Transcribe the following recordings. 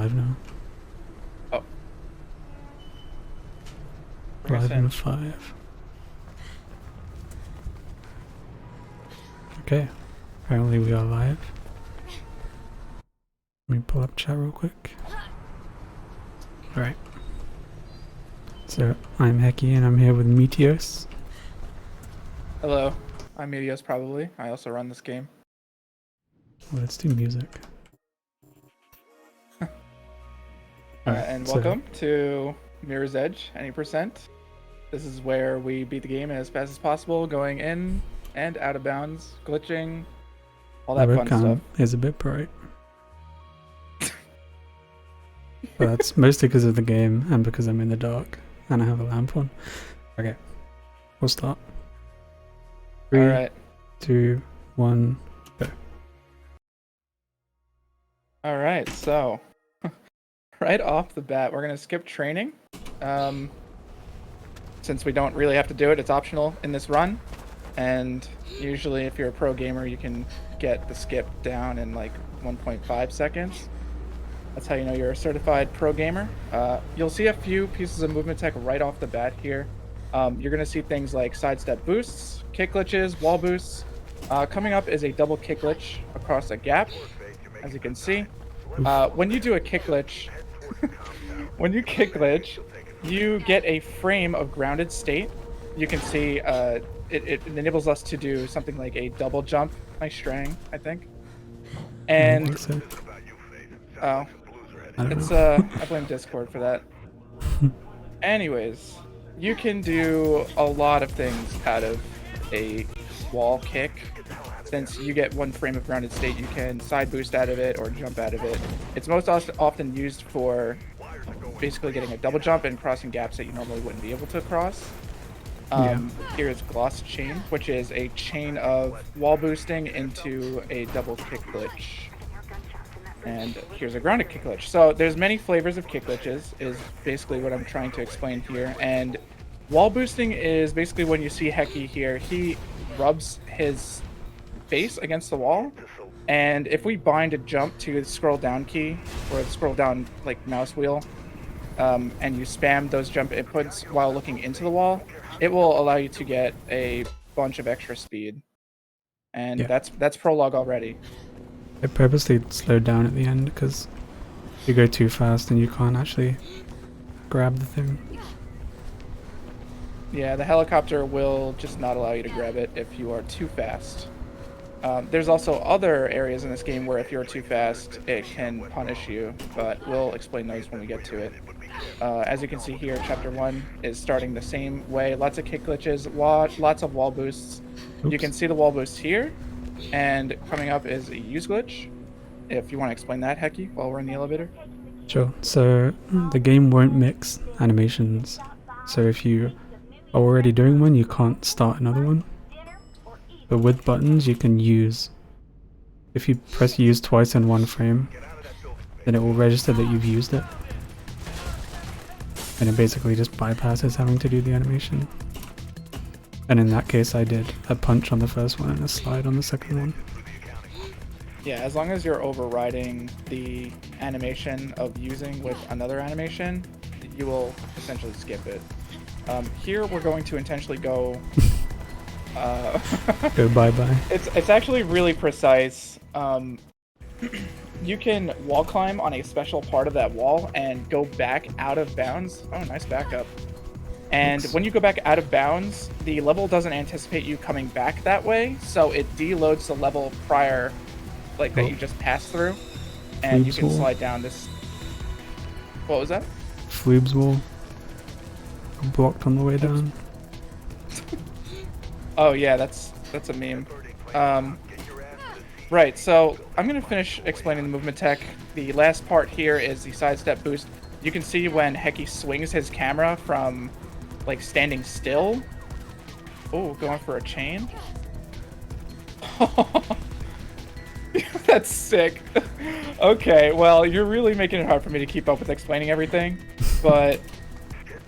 live now. Oh. Live in 5. Okay. Apparently we are live. Let me pull up chat real quick. Alright. So, I'm Hecky and I'm here with Meteos. Hello. I'm Meteos probably. I also run this game. Well, let's do music. And welcome to Mirror's Edge, any percent. This is where we beat the game as fast as possible, going in and out of bounds, glitching, all that fun stuff. Is a bit bright. But that's mostly because of the game and because I'm in the dark and I have a lamp on. Okay, we'll start. 3, Alright. 2, 1, go. Alright, so right off the bat, we're going to skip training. Since we don't really have to do it, it's optional in this run. And usually if you're a pro gamer, you can get the skip down in like 1.5 seconds. That's how you know you're a certified pro gamer. You'll see a few pieces of movement tech right off the bat here. You're going to see things like sidestep boosts, kick glitches, wall boosts. Coming up is a double kick glitch across a gap, as you can see. When you do a kick glitch, you get a frame of grounded state. You can see it enables us to do something like a double jump. Nice straying, I think. And I think so. Oh, it's I blame Discord for that. Anyways, you can do a lot of things out of a wall kick. Since you get one frame of grounded state, you can side boost out of it or jump out of it. It's most often used for basically getting a double jump and crossing gaps that you normally wouldn't be able to cross. Here is Gloss Chain, which is a chain of wall boosting into a double kick glitch. And here's a grounded kick glitch. So there's many flavors of kick glitches, is basically what I'm trying to explain here. And wall boosting is basically when you see Hecky here, he rubs his face against the wall. And if we bind a jump to the scroll down key, or the scroll down like mouse wheel, and you spam those jump inputs while looking into the wall, it will allow you to get a bunch of extra speed. And that's prologue already. I purposely slowed down at the end because you go too fast and you can't actually grab the thing. Yeah, the helicopter will just not allow you to grab it if you are too fast. There's also other areas in this game where if you're too fast, it can punish you, but we'll explain those when we get to it. As you can see here, Chapter 1 is starting the same way. Lots of kick glitches, lots of wall boosts. Oops. You can see the wall boost here, and coming up is a use glitch. If you want to explain that, Hecky, while we're in the elevator. Sure. So the game won't mix animations. So if you are already doing one, you can't start another one. But with buttons, you can use. If you press use twice in one frame, then it will register that you've used it. And it basically just bypasses having to do the animation. And in that case, I did a punch on the first one and a slide on the second one. Yeah, as long as you're overriding the animation of using with another animation, you will essentially skip it. Here we're going to intentionally go... Go bye-bye. It's actually really precise. You can wall climb on a special part of that wall and go back out of bounds. Oh, nice backup. And when you go back out of bounds, the level doesn't anticipate you coming back that way, so it deloads the level prior, like that you just passed through, and you can slide down this. What was that? Floob's wall. Blocked on the way down. Oh yeah, that's a meme. Right, so I'm gonna finish explaining the movement tech. The last part here is the sidestep boost. You can see when Hecky swings his camera from like standing still. Oh, going for a chain. That's sick. Okay, well, you're really making it hard for me to keep up with explaining everything. But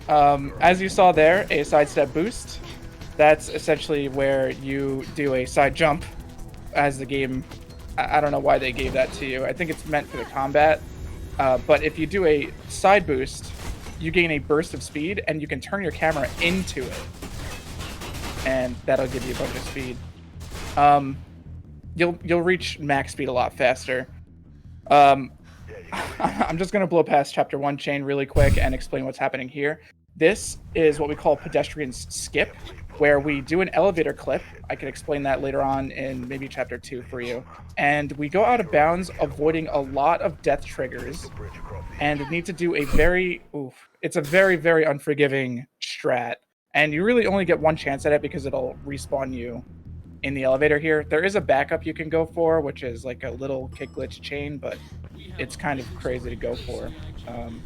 as you saw there, a sidestep boost. That's essentially where you do a side jump as the game. I don't know why they gave that to you. I think it's meant for the combat. But if you do a side boost, you gain a burst of speed, and you can turn your camera into it, and that'll give you a bunch of speed. You'll reach max speed a lot faster. I'm just gonna blow past chapter 1 chain really quick and explain what's happening here. This is what we call pedestrian's skip, where we do an elevator clip. I can explain that later on in maybe chapter 2 for you. And we go out of bounds, avoiding a lot of death triggers, and need to do a it's a very, very unforgiving strat. And you really only get one chance at it because it'll respawn you in the elevator here. There is a backup you can go for, which is like a little kick glitch chain, but it's kind of crazy to go for.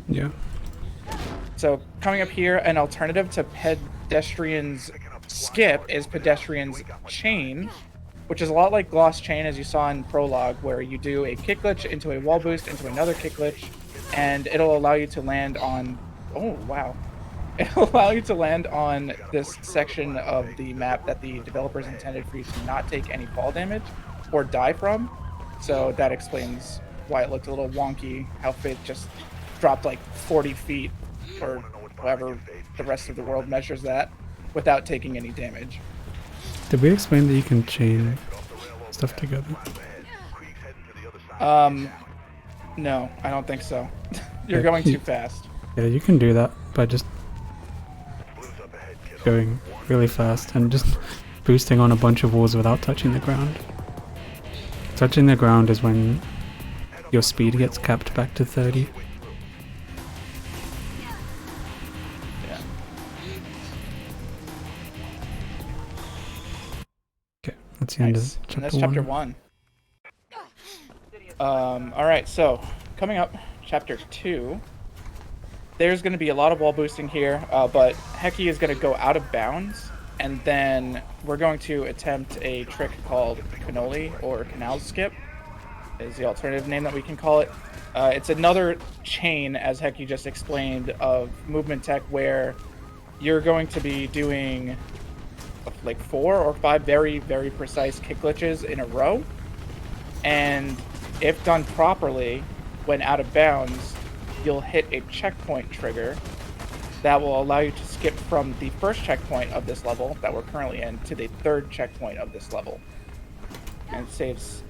Yeah. So coming up here, an alternative to pedestrian's skip is pedestrian's chain, which is a lot like gloss chain, as you saw in prologue, where you do a kick glitch into a wall boost into another kick glitch, and it'll allow you to land on it'll allow you to land on this section of the map that the developers intended for you to not take any fall damage or die from. So that explains why it looked a little wonky, how Faith just dropped like 40 feet or however the rest of the world measures that without taking any damage. Did we explain that you can chain stuff together? No, I don't think so. You're going too fast. Yeah, you can do that by just going really fast and just boosting on a bunch of walls without touching the ground. Touching the ground is when your speed gets capped back to 30. Yeah. Okay, that's the end of And chapter that's chapter 1. Alright, so coming up, chapter 2. There's going to be a lot of wall boosting here, but Heki is going to go out of bounds, and then we're going to attempt a trick called cannoli, or canal skip, is the alternative name that we can call it. It's another chain, as Heki just explained, of movement tech where you're going to be doing like 4 or 5 very, very precise kick glitches in a row, and if done properly, when out of bounds, you'll hit a checkpoint trigger that will allow you to skip from the first checkpoint of this level that we're currently in to the third checkpoint of this level. And it saves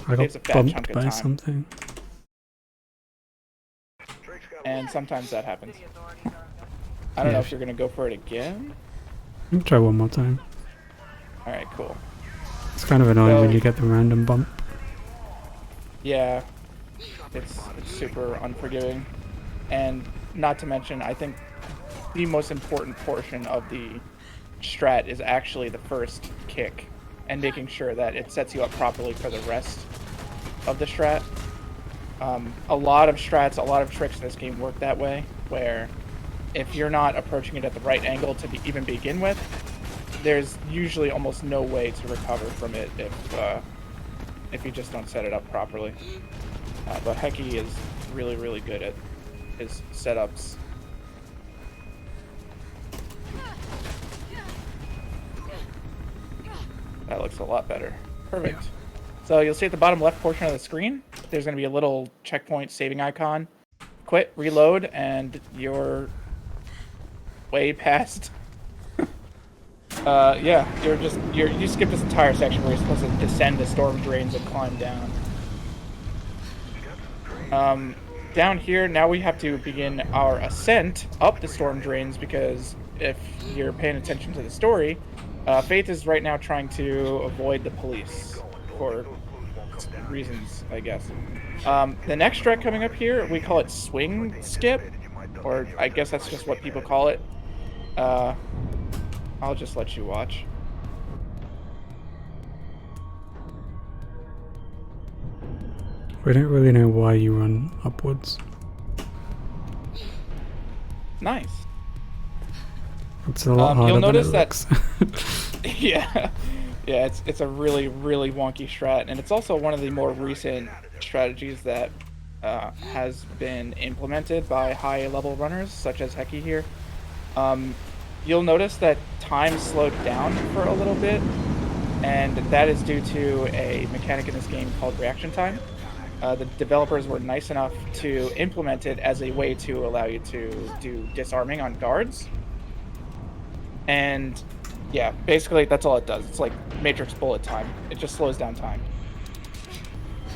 I a got fat bumped chunk of by time. something. And sometimes that happens. I don't know Yeah. if you're going to go for it again. Let me try one more time. Alright, cool. It's kind of annoying when So- you get the random bump. Yeah, it's super unforgiving. And not to mention, I think the most important portion of the strat is actually the first kick and making sure that it sets you up properly for the rest of the strat. A lot of strats, a lot of tricks in this game work that way, where if you're not approaching it at the right angle to even begin with, there's usually almost no way to recover from it if you just don't set it up properly. But Heki is really, really good at his setups. That looks a lot better. Perfect. Yeah. So you'll see at the bottom left portion of the screen, there's going to be a little checkpoint saving icon. Quit, reload, and you're way past. Yeah, you skip this entire section where you're supposed to descend the storm drains and climb down. Down here, now we have to begin our ascent up the storm drains, because if you're paying attention to the story, Faith is right now trying to avoid the police for reasons, I guess. The next track coming up here, we call it swing skip, or I guess that's just what people call it. I'll just let you watch. We don't really know why you run upwards. Nice. It's a lot harder you'll than it notice that- looks. Yeah, it's a really, really wonky strat, and it's also one of the more recent strategies that has been implemented by high-level runners, such as Heki here. You'll notice that time slowed down for a little bit, and that is due to a mechanic in this game called reaction time. the developers were nice enough to implement it as a way to allow you to do disarming on guards. And yeah, basically that's all it does. It's like Matrix bullet time. It just slows down time.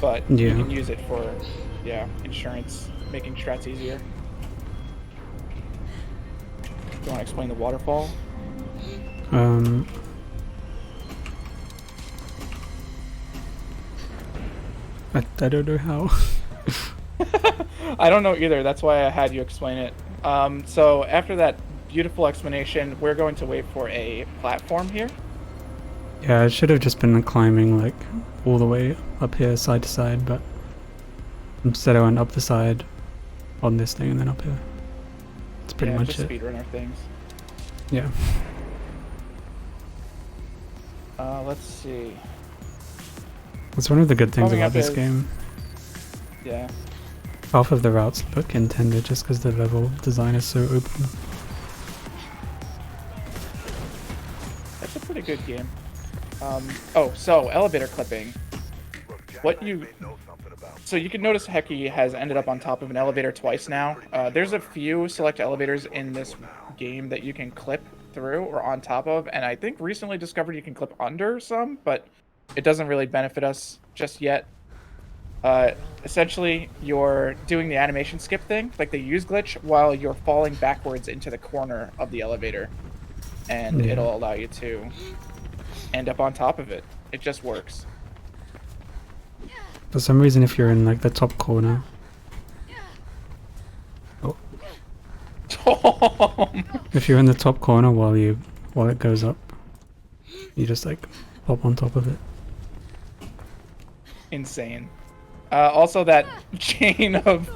But you Yeah. can use it for, yeah, insurance, making strats easier. Do you want to explain the waterfall? I don't know how. I don't know either. That's why I had you explain it. So after that beautiful explanation, we're going to wait for a platform here. Yeah, I should have just been climbing like all the way up here side to side, but instead I went up the side on this thing and then up here. That's pretty much just it. speedrunner things. Yeah. Let's see. That's one of the good things Coming about up this is- game. Yeah. Half of the routes look intended just because the level design is so open. That's a pretty good game. Oh, so elevator clipping. So you can notice Heki has ended up on top of an elevator twice now. There's a few select elevators in this game that you can clip through or on top of, and I think recently discovered you can clip under some, but it doesn't really benefit us just yet. Essentially, you're doing the animation skip thing, like the use glitch, while you're falling backwards into the corner of the elevator, and Yeah. it'll allow you to end up on top of it. It just works. For some reason, if you're in like the top corner, if you're in the top corner while it goes up, you just like pop on top of it. Insane. Also, that chain of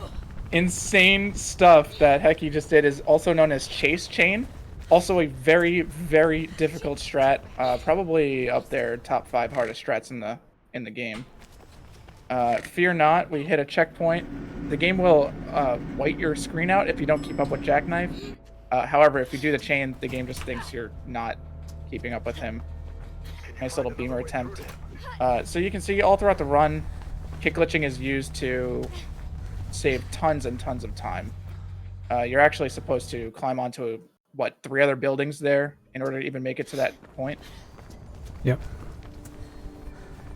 insane stuff that Heki just did is also known as Chase Chain. Also a very, very difficult strat. Probably up there, top 5 hardest strats in the game. Fear not, we hit a checkpoint. The game will white your screen out if you don't keep up with Jackknife. However, if you do the chain, the game just thinks you're not keeping up with him. Nice little beamer attempt. So you can see all throughout the run, kick glitching is used to save tons and tons of time. You're actually supposed to climb onto, 3 other buildings there in order to even make it to that point? Yep.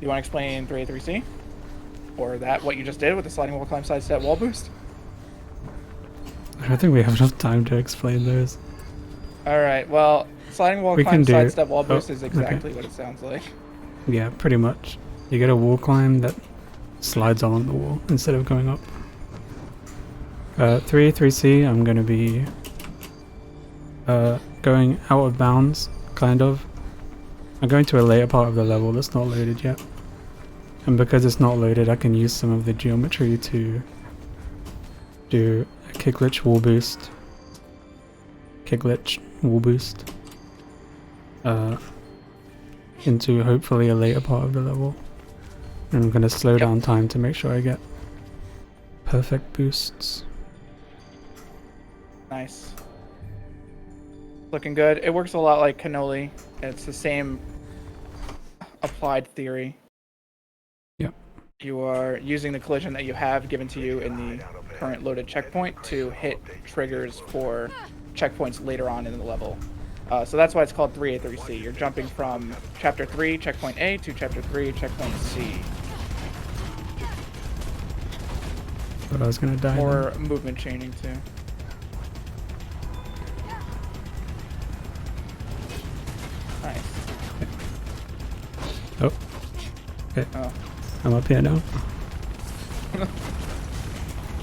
You want to explain 3A3C? Or what you just did with the sliding wall climb side step wall boost? I don't think we have enough time to explain those. Alright, well, sliding wall We climb can do- side step wall oh, boost is exactly okay. what it sounds like. Yeah, pretty much. You get a wall climb that slides along the wall instead of going up. 3A3C, I'm going to be going out of bounds, kind of. I'm going to a later part of the level that's not loaded yet. And because it's not loaded, I can use some of the geometry to do a kick glitch wall boost. Kick glitch wall boost. Into hopefully a later part of the level. And I'm going to slow down time to make sure I get perfect boosts. Nice. Looking good. It works a lot like cannoli. It's the same applied theory. Yep. You are using the collision that you have given to you in the current loaded checkpoint to hit triggers for checkpoints later on in the level. So that's why it's called 3A3C. You're jumping from Chapter 3, Checkpoint A, to Chapter 3, Checkpoint C. But I was going to die. Or movement chaining, too. Nice. Oh. Okay. Oh. I'm up here now.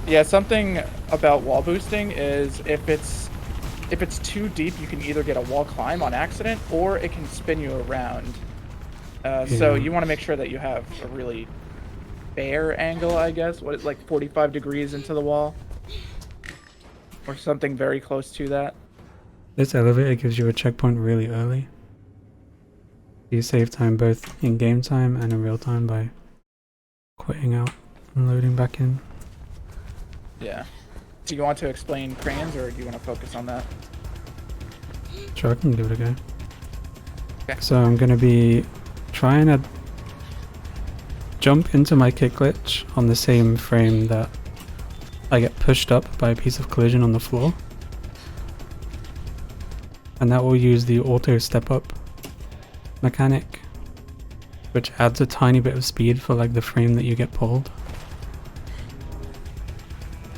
Yeah, something about wall boosting is if it's too deep, you can either get a wall climb on accident or it can spin you around. So you want to make sure that you have a really fair angle, I guess. Like 45 degrees into the wall? Or something very close to that. This elevator gives you a checkpoint really early. You save time both in game time and in real time by quitting out and loading back in. Yeah. Do you want to explain crayons or do you want to focus on that? Sure, I can give it a go. Okay. So I'm going to be trying to jump into my kick glitch on the same frame that I get pushed up by a piece of collision on the floor. And that will use the auto step up mechanic, which adds a tiny bit of speed for like the frame that you get pulled.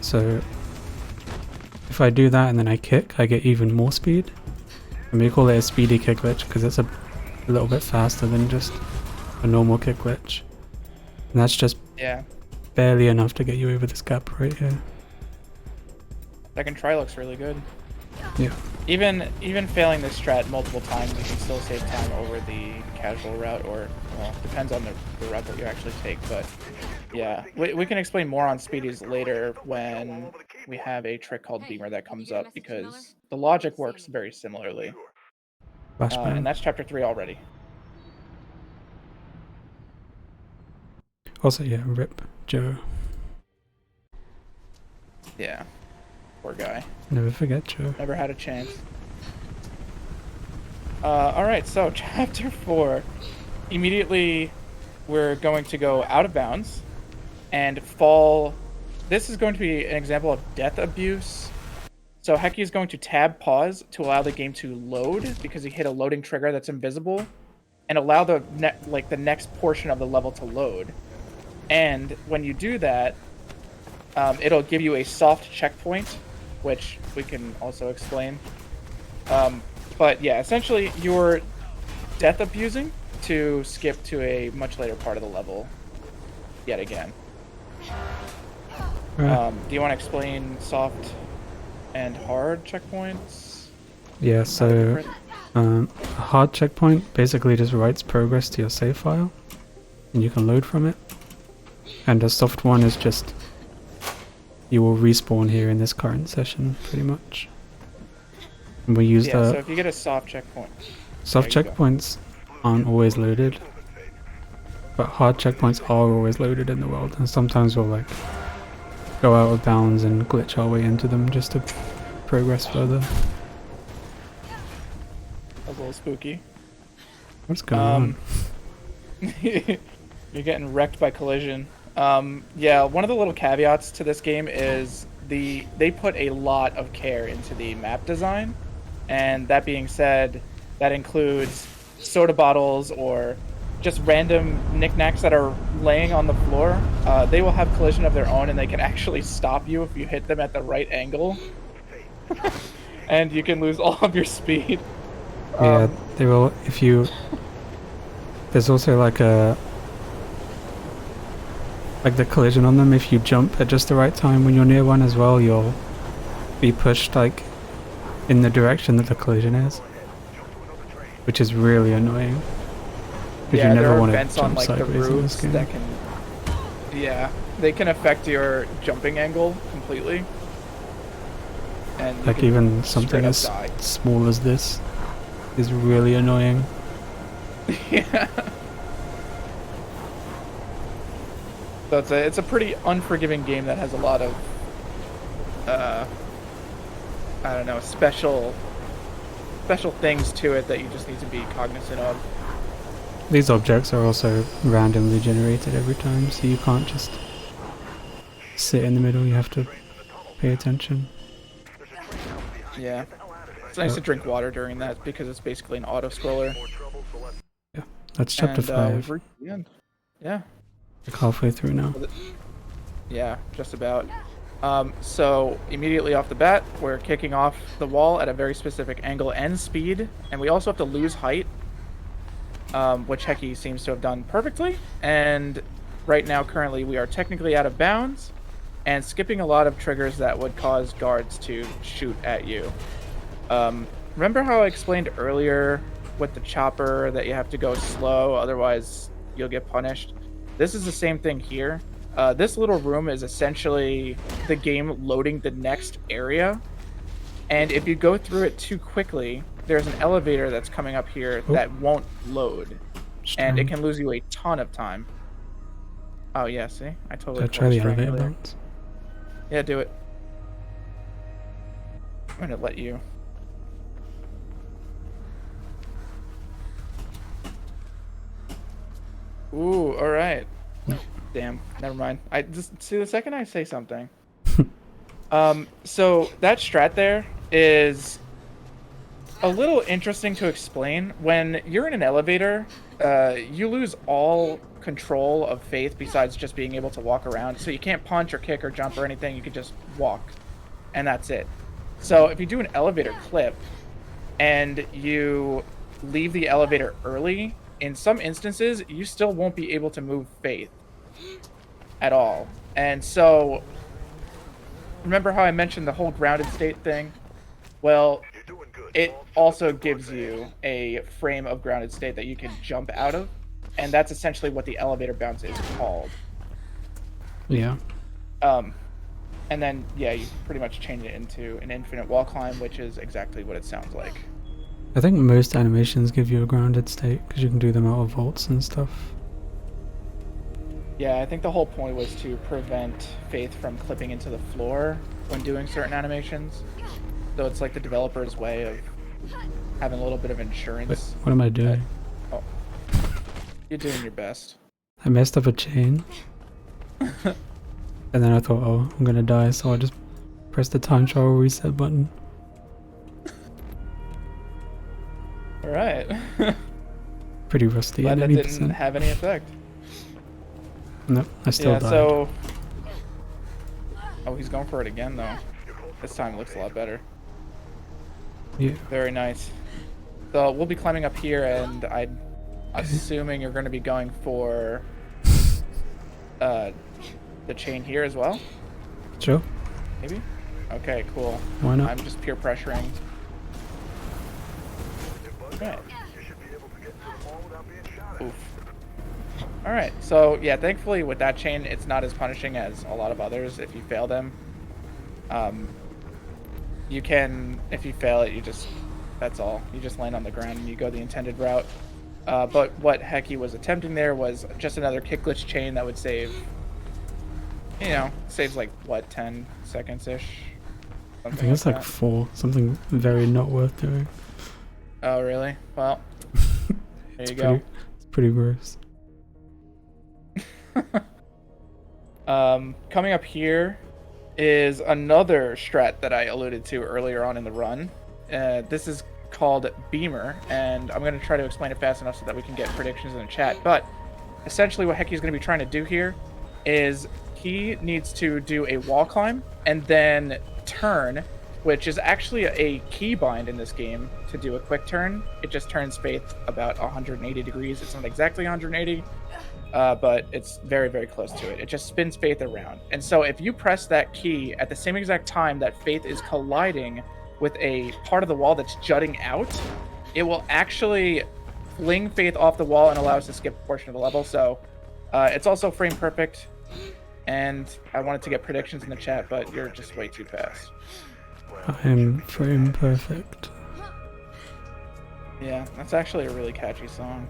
So if I do that and then I kick, I get even more speed. And we call it a speedy kick glitch because it's a little bit faster than just a normal kick glitch. And that's just barely enough to get you over this gap right here. Second try looks really good. Yeah. Even failing this strat multiple times, you can still save time over the casual route, or well, depends on the route that you actually take. But yeah, we can explain more on speedies later when we have a trick called Beamer that comes up, because the logic works very similarly. And that's chapter 3 already. Also, yeah, rip Joe. Yeah, poor guy. Never forget Joe. Never had a chance. Alright, so chapter 4. Immediately, we're going to go out of bounds and fall. This is going to be an example of death abuse. So Heki is going to tab pause to allow the game to load because he hit a loading trigger that's invisible, and allow the next portion of the level to load. And when you do that, it'll give you a soft checkpoint, which we can also explain. But yeah, essentially you're death abusing to skip to a much later part of the level yet again. Right. Do you want to explain soft and hard checkpoints? Yeah, so a hard checkpoint basically just writes progress to your save file and you can load from it. And a soft one is just you will respawn here in this current session pretty much. And we use so if you get a soft checkpoint. Soft checkpoints aren't always loaded, but hard checkpoints are always loaded in the world, and sometimes we'll like go out of bounds and glitch our way into them just to progress further. A little spooky. What's going on? You're getting wrecked by collision. Yeah, one of the little caveats to this game is they put a lot of care into the map design, and that being said, that includes soda bottles or just random knickknacks that are laying on the floor. They will have collision of their own, and they can actually stop you if you hit them at the right angle. And you can lose all of your speed. Yeah, they will if you... There's also like the collision on them. If you jump at just the right time when you're near one as well, you'll be pushed like in the direction that the collision is, which is really annoying. Yeah, you never there are want to vents jump on like the sideways in this roofs game. that can, they can affect your jumping angle completely. And you Like can even something straight up as die. small as this is really annoying. Yeah. So it's a pretty unforgiving game that has a lot of I don't know, special things to it that you just need to be cognizant of. These objects are also randomly generated every time, so you can't just sit in the middle, you have to pay attention. Yeah. It's nice to drink water during that because it's basically an auto scroller. Yeah, that's chapter 5. We've reached the end. Yeah. Like halfway through now. Yeah, just about. So immediately off the bat, we're kicking off the wall at a very specific angle and speed, and we also have to lose height, which Heki seems to have done perfectly. And right now, currently, we are technically out of bounds and skipping a lot of triggers that would cause guards to shoot at you. Remember how I explained earlier with the chopper that you have to go slow, otherwise you'll get punished? This is the same thing here. This little room is essentially the game loading the next area, and if you go through it too quickly, there's an elevator that's coming up here that won't load, and it can lose you a ton of time. Oh yeah, see? I totally Did I try the pulled a string elevator earlier. bounce? Yeah, do it. I'm gonna let you. Ooh, alright. Damn, never mind. I just see the second I say something. So that strat there is a little interesting to explain. When you're in an elevator, you lose all control of Faith besides just being able to walk around. So you can't punch or kick or jump or anything. You can just walk, and that's it. So if you do an elevator clip and you leave the elevator early, in some instances, you still won't be able to move Faith at all. And so, remember how I mentioned the whole grounded state thing? Well, it also gives you a frame of grounded state that you can jump out of, and that's essentially what the elevator bounce is called. Yeah. And then, yeah, you pretty much change it into an infinite wall climb, which is exactly what it sounds like. I think most animations give you a grounded state because you can do them out of vaults and stuff. Yeah, I think the whole point was to prevent Faith from clipping into the floor when doing certain animations. So it's like the developer's way of having a little bit of insurance. Wait, what am I doing? Oh, you're doing your best. I messed up a chain. And then I thought, oh, I'm gonna die, so I just pressed the time trial reset button. Alright. Pretty rusty Glad at that 80%. didn't have any effect. Nope, I still Yeah, died. so... Oh, he's going for it again, though. This time it looks a lot better. Yeah. Very nice. So we'll be climbing up here, and I'm assuming you're going to be going for the chain here as well? Sure. Maybe? Okay, cool. Why not? I'm just peer pressuring. Right. Oof. Alright, so yeah, thankfully with that chain, it's not as punishing as a lot of others if you fail them. You can, if you fail it, you just, that's all. You just land on the ground and you go the intended route. But what Heki was attempting there was just another kick glitch chain that would save, you know, saves like, what, 10 seconds-ish? I think it's like 4, something very not worth doing. Oh, really? Well, there you go. It's pretty gross. Coming up here is another strat that I alluded to earlier on in the run. This is called Beamer, and I'm going to try to explain it fast enough so that we can get predictions in the chat. But essentially what Heki's going to be trying to do here is he needs to do a wall climb and then turn, which is actually a keybind in this game to do a quick turn. It just turns Faith about 180 degrees. It's not exactly 180, but it's very, very close to it. It just spins Faith around. And so if you press that key at the same exact time that Faith is colliding with a part of the wall that's jutting out, it will actually fling Faith off the wall and allow us to skip a portion of the level. So it's also frame perfect. And I wanted to get predictions in the chat, but you're just way too fast. I am frame perfect. Yeah, that's actually a really catchy song.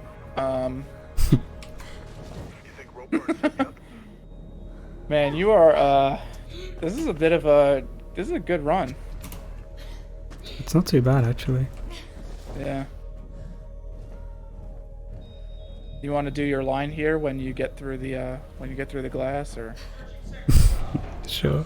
Man, you are, this is a bit of a, this is a good run. It's not too bad, actually. Yeah. You want to do your line here when you get through the glass, or? Sure.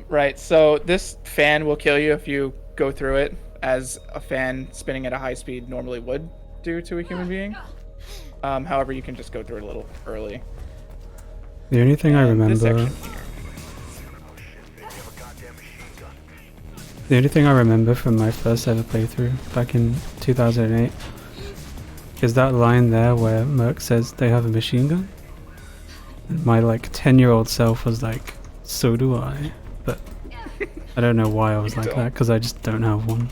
Right, so this fan will kill you if you go through it, as a fan spinning at a high speed normally would do to a human being. However, you can just go through it a little early. The only thing I remember... The only thing I remember from my first ever playthrough, back in 2008, is that line there where Merc says they have a machine gun. My like 10-year-old self was like, so do I, but I don't know why I was like that, because I just don't have one.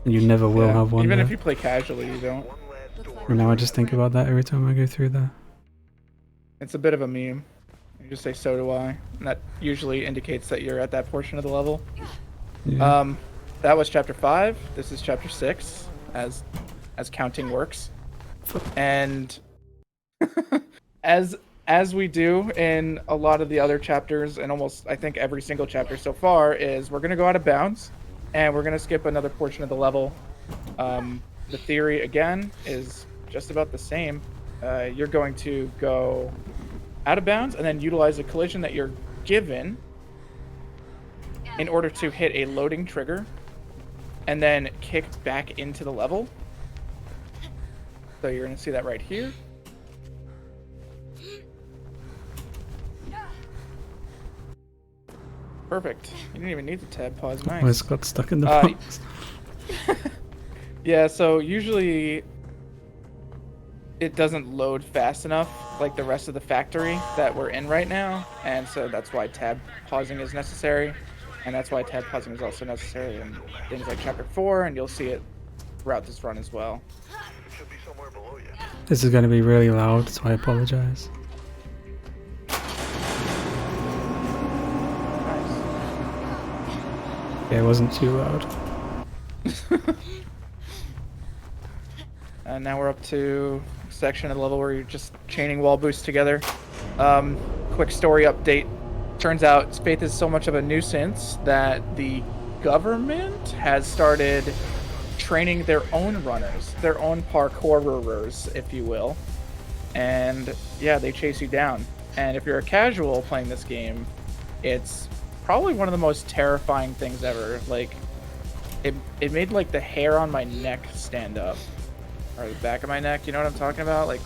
And you never will have one. Even there. if you play casually, you don't. And now I just think about that every time I go through there. It's a bit of a meme. You just say, so do I. And that usually indicates that you're at that portion of the level. Yeah. That was chapter 5. This is chapter 6, as counting works. And as we do in a lot of the other chapters, and almost I think every single chapter so far, is we're gonna go out of bounds and we're gonna skip another portion of the level. The theory again is just about the same. you're going to go out of bounds and then utilize a collision that you're given in order to hit a loading trigger and then kick back into the level. So you're going to see that right here. Perfect. You didn't even need the tab pause. Nice. I just got stuck in the box. Yeah, so usually it doesn't load fast enough like the rest of the factory that we're in right now, and so that's why tab pausing is necessary, and that's why tab pausing is also necessary in things like chapter 4, and you'll see it throughout this run as well. This is going to be really loud, so I apologize. Nice. Yeah, it wasn't too loud. And now we're up to a section of the level where you're just chaining wall boosts together. Quick story update. Turns out Spaith is so much of a nuisance that the government has started training their own runners, their own parkourers, if you will. And yeah, they chase you down. And if you're a casual playing this game, it's probably one of the most terrifying things ever. Like, it made like the hair on my neck stand up. Or the back of my neck, you know what I'm talking about? Like,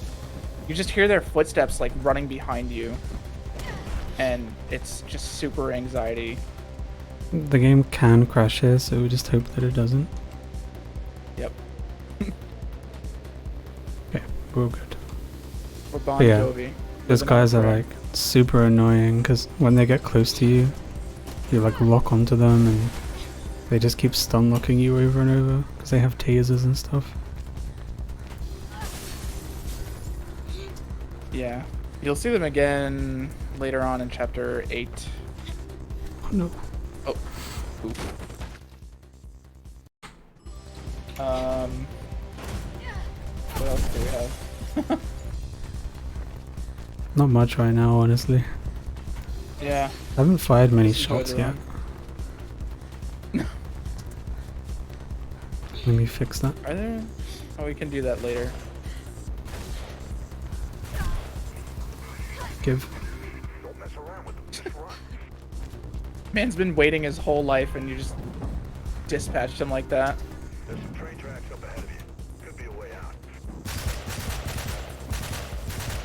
you just hear their footsteps like running behind you. And it's just super anxiety. The game can crash here, so we just hope that it doesn't. Yep. Okay, we're all good. Or Bon But yeah, Jovi. those guys are like super annoying because when they get close to you, you like lock onto them and they just keep stun locking you over and over because they have tasers and stuff. Yeah. You'll see them again later on in chapter 8. Oh no. Oh. Oof. What else do we have? Not much right now, honestly. Yeah. I haven't fired many Just enjoy shots the yet. run. Let me fix that. Are there? Oh, we can do that later. Give. Man's been waiting his whole life and you just dispatched him like that. There's some train tracks up ahead of you. Could be a way out.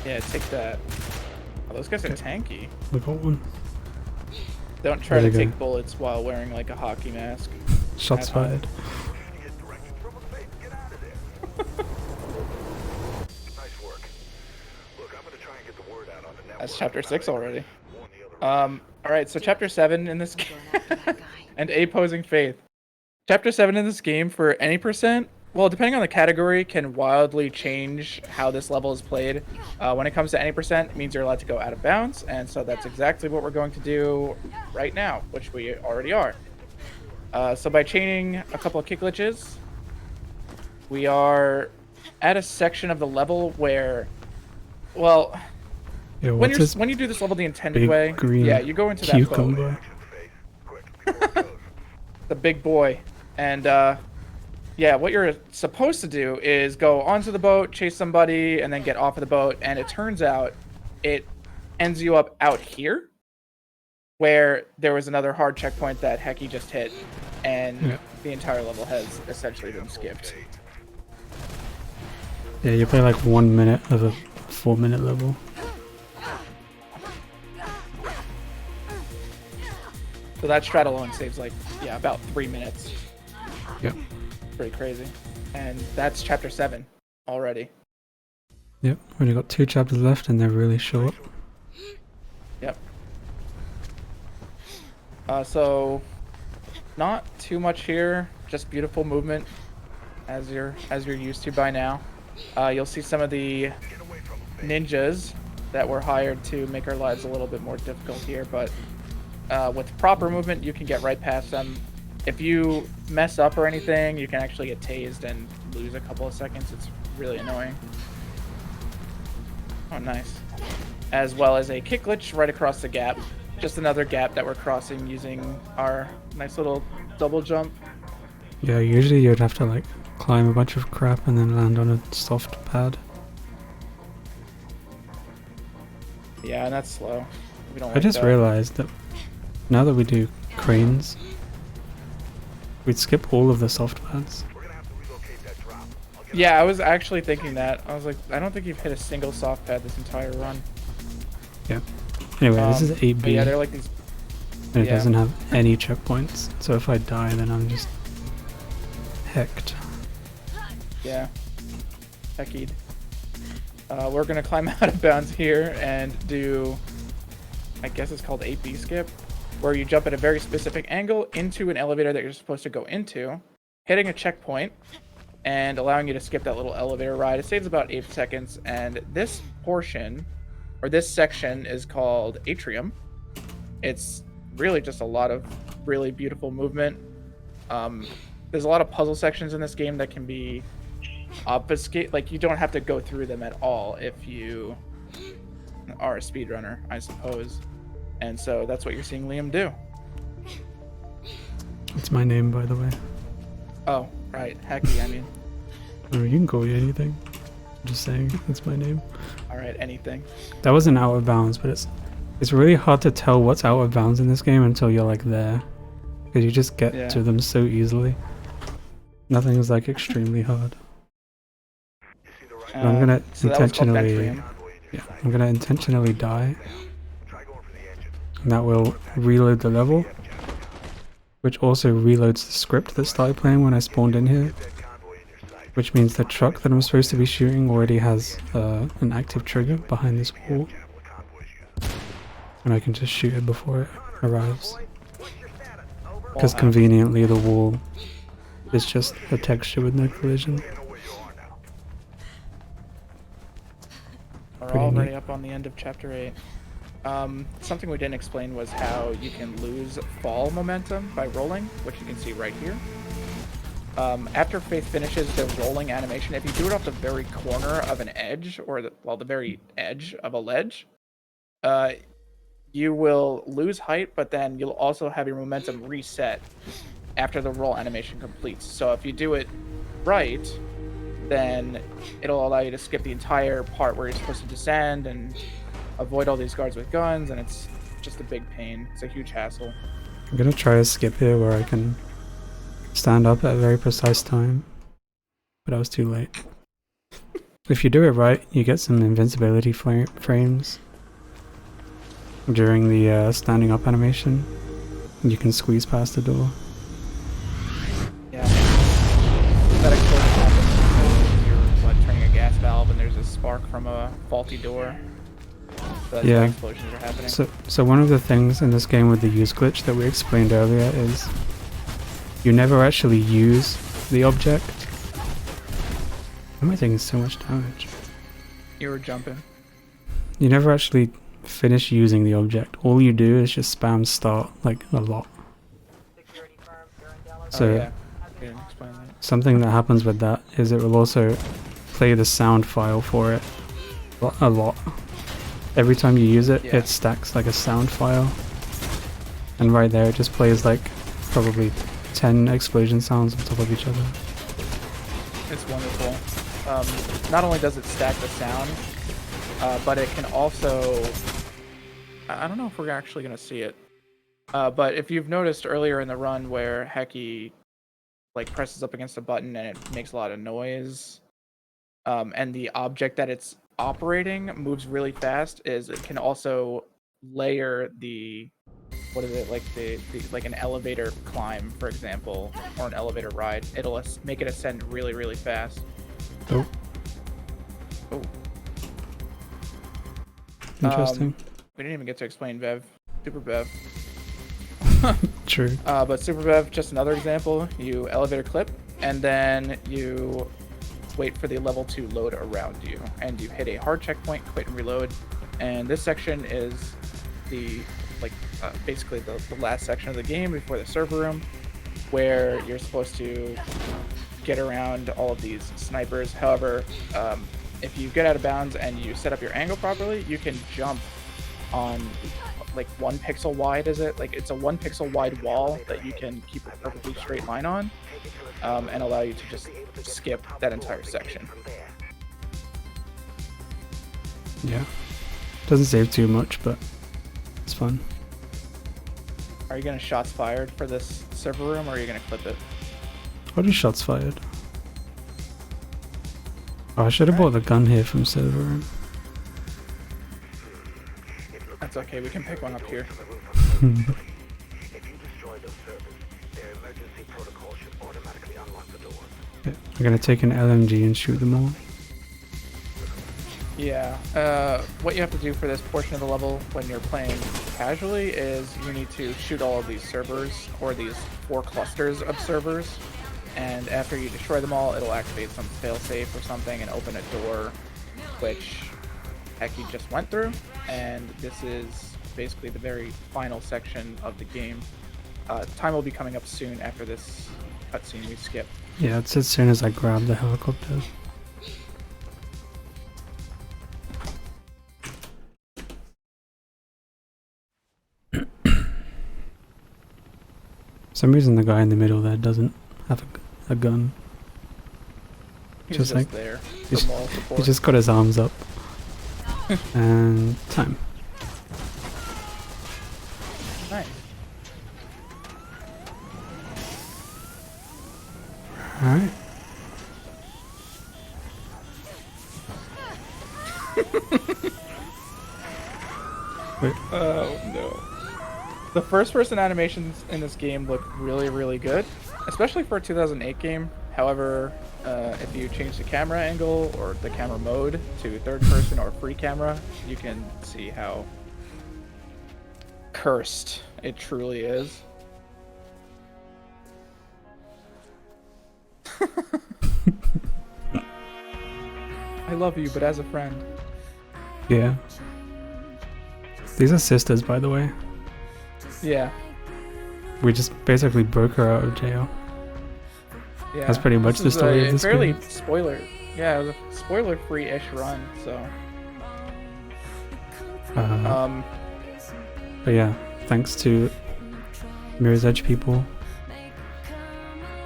Yeah, take that. Oh, those guys are tanky. We got one. Don't try Where'd to they take go? bullets while wearing like a hockey mask. Shots At fired. You get directions from a face. Get out of there. Nice work. Look, I'm gonna try and get the word out on the network. That's chapter 6 already. Warn the other Alright, so chapter 7 in this game. And opposing faith. Chapter 7 in this game for any percent, well, depending on the category, can wildly change how this level is played. When it comes to any percent, it means you're allowed to go out of bounds, and so that's exactly what we're going to do right now, which we already are. So by chaining a couple of kick glitches, we are at a section of the level where, well, Yeah, when what's you're this when you do this level the intended big way, green yeah, you go into that boat, cucumber? the big boy, and yeah, what you're supposed to do is go onto the boat, chase somebody, and then get off of the boat. And it turns out it ends you up out here, where there was another hard checkpoint that Heki just hit, and Yeah. the entire level has essentially been skipped. Yeah, you play like 1 minute of a 4-minute level. So that strat alone saves like, yeah, about 3 minutes. Yep. Pretty crazy. And that's chapter 7 already. Yep, only got 2 chapters left and they're really short. Yep. So not too much here, just beautiful movement as you're used to by now. You'll see some of the ninjas that were hired to make our lives a little bit more difficult here, but with proper movement you can get right past them. If you mess up or anything, you can actually get tased and lose a couple of seconds. It's really annoying. Oh, nice. As well as a kick glitch right across the gap. Just another gap that we're crossing using our nice little double jump. Yeah, usually you'd have to like climb a bunch of crap and then land on a soft pad. Yeah, and that's slow. We don't I like just that. realized that now that we do cranes, we'd skip all of the soft pads. We're gonna have to relocate that drop. I'll get Yeah, I was actually thinking that. I was like, I don't think you've hit a single soft pad this entire run. Yeah. Anyway, this is But 8B, yeah, they're like these. and it yeah. doesn't have any checkpoints. So if I die, then I'm just hecked. Yeah. Hekied. We're gonna climb out of bounds here and do, I guess it's called 8B skip, where you jump at a very specific angle into an elevator that you're supposed to go into, hitting a checkpoint, and allowing you to skip that little elevator ride. It saves about 8 seconds, and this portion, or this section, is called Atrium. It's really just a lot of really beautiful movement. There's a lot of puzzle sections in this game that can be obfuscate, like you don't have to go through them at all if you are a speedrunner, I suppose. And so that's what you're seeing Liam do. It's my name, by the way. Oh, right. Hecky, I mean. I mean, you can call me anything. I'm just saying, it's my name. All right, anything. That wasn't out of bounds, but it's really hard to tell what's out of bounds in this game until you're like there, because you just get to them so easily. Nothing is like extremely hard. I'm gonna so that was called intentionally, Vectrium. yeah, I'm gonna intentionally die, try going for the engine. and that will reload the level, which also reloads the script that started playing when I spawned in here, That convoy in your sight. which means the truck that I'm supposed to be shooting already has an active trigger behind this wall, Capital convoys use. and I can just shoot it before it arrives. What's your status? Over. Because conveniently the wall is just a texture with no collision. I know where you are now. We're Pretty already neat. up on the end of chapter 8. Something we didn't explain was how you can lose fall momentum by rolling, which you can see right here. After Faith finishes the rolling animation, if you do it off the very corner of an edge, or the very edge of a ledge, you will lose height, but then you'll also have your momentum reset after the roll animation completes. So if you do it right, then it'll allow you to skip the entire part where you're supposed to descend and avoid all these guards with guns, and it's just a big pain. It's a huge hassle. I'm gonna try a skip here where I can stand up at a very precise time, but I was too late. If you do it right, you get some invincibility frames during the standing up animation. You can squeeze past the door. Yeah. That explosion happens because you're turning a gas valve and there's a spark from a faulty door. So that's Yeah. why explosions are happening. So one of the things in this game with the use glitch that we explained earlier is you never actually use the object. Why am I taking so much damage? You were jumping. You never actually finish using the object. All you do is just spam start like a lot. So Oh, yeah. You didn't explain that. something that happens with that is it will also play the sound file for it a lot. Every time you use it, Yeah. it stacks like a sound file. And right there it just plays like probably 10 explosion sounds on top of each other. It's wonderful. Not only does it stack the sound, but it can also... I don't know if we're actually going to see it. But if you've noticed earlier in the run where Hecky like presses up against a button and it makes a lot of noise, and the object that it's operating moves really fast, is it can also layer the... what is it, like the like an elevator climb, for example, or an elevator ride. It'll make it ascend really, really fast. Oh, Oh, interesting. we didn't even get to explain Bev. Super Bev. True. But Super Bev, just another example. You elevator clip, and then you wait for the level to load around you, and you hit a hard checkpoint, quit and reload. And this section is the basically the last section of the game before the server room, where you're supposed to get around all of these snipers. However, if you get out of bounds and you set up your angle properly, you can jump on like 1 pixel wide, is it? Like it's a 1 pixel wide wall that you can keep a perfectly straight line on, and allow you to just skip that entire section. Yeah. Doesn't save too much, but it's fun. Are you gonna shots fired for this server room, or are you gonna clip it? What is shots fired? Oh, I should have bought the gun here from server room. That's okay. We can pick one up here. If you destroy those servers, their emergency protocol should automatically unlock the doors. Yeah, I'm gonna take an LMG and shoot them all. Yeah. What you have to do for this portion of the level when you're playing casually is you need to shoot all of these servers, or these 4 clusters of servers, and after you destroy them all, it'll activate some failsafe or something and open a door, which Heki just went through. And this is basically the very final section of the game. Time will be coming up soon after this cutscene we skipped. Yeah, it's as soon as I grab the helicopter. For some reason the guy in the middle there doesn't have a gun. He's Just just like- there he's- for moral support. He just got his arms up. And time. Nice. Alright. Wait, Oh no. The first person animations in this game look really, really good, especially for a 2008 game. However, if you change the camera angle or the camera mode to third person or free camera, you can see how cursed it truly is. I love you, but as a friend. yeah. These are sisters, by the way. Yeah. We just basically broke her out of jail. Yeah. That's pretty much the story of this fairly game. spoiler. Yeah, it was a spoiler-free-ish run, so. But yeah, thanks to Mirror's Edge people.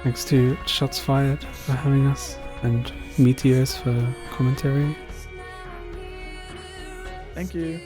Thanks to Shots Fired for having us, and Meteors for commentary. Thank you.